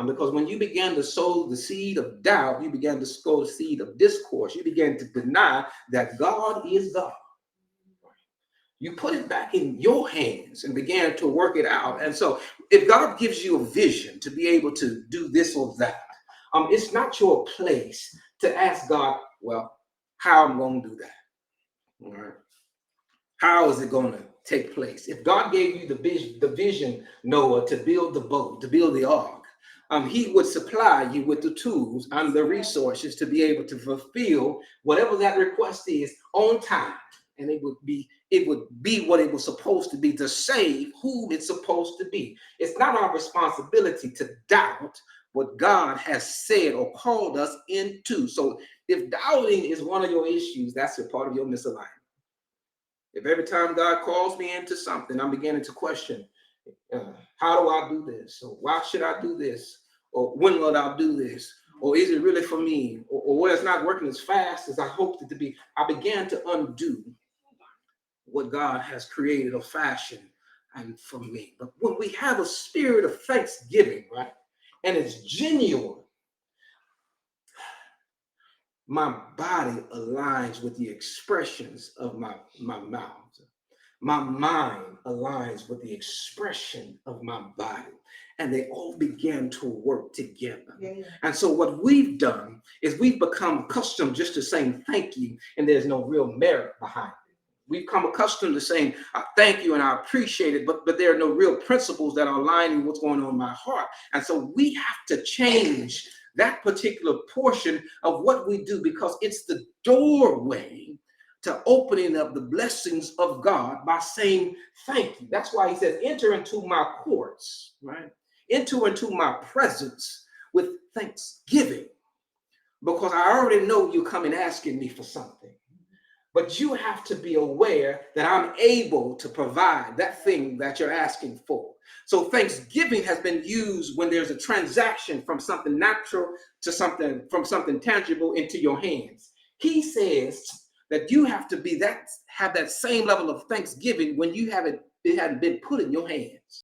Because when you began to sow the seed of doubt, you began to sow the seed of discourse. You began to deny that God is God. You put it back in your hands and began to work it out. And so if God gives you a vision to be able to do this or that, it's not your place to ask God, well, how I'm going to do that. All right. How is it going to take place? If God gave you the vision, Noah, to build the boat, to build the ark, he would supply you with the tools and the resources to be able to fulfill whatever that request is on time. And it would be what it was supposed to be, to save whom it's supposed to be. It's not our responsibility to doubt what God has said or called us into. So if doubting is one of your issues, that's a part of your misalignment. If every time God calls me into something, I'm beginning to question, how do I do this? Or why should I do this? Or when will I do this? Or is it really for me? Or well, it's not working as fast as I hoped it to be. I began to undo what God has created or fashioned and for me. But when we have a spirit of thanksgiving, right, and it's genuine, my body aligns with the expressions of my mouth. My mind aligns with the expression of my body. And they all began to work together. Yeah. And so what we've done is we've become accustomed just to saying thank you, and there's no real merit behind it. We've come accustomed to saying thank you and I appreciate it, but there are no real principles that are aligning what's going on in my heart. And so we have to change that particular portion of what we do, because it's the doorway to opening up the blessings of God by saying thank you. That's why he says, enter into my courts, right? Enter into my presence with thanksgiving, because I already know you come and asking me for something. But you have to be aware that I'm able to provide that thing that you're asking for. So thanksgiving has been used when there's a transaction from something natural to something tangible into your hands. He says that you have to have that same level of thanksgiving when it hadn't been put in your hands.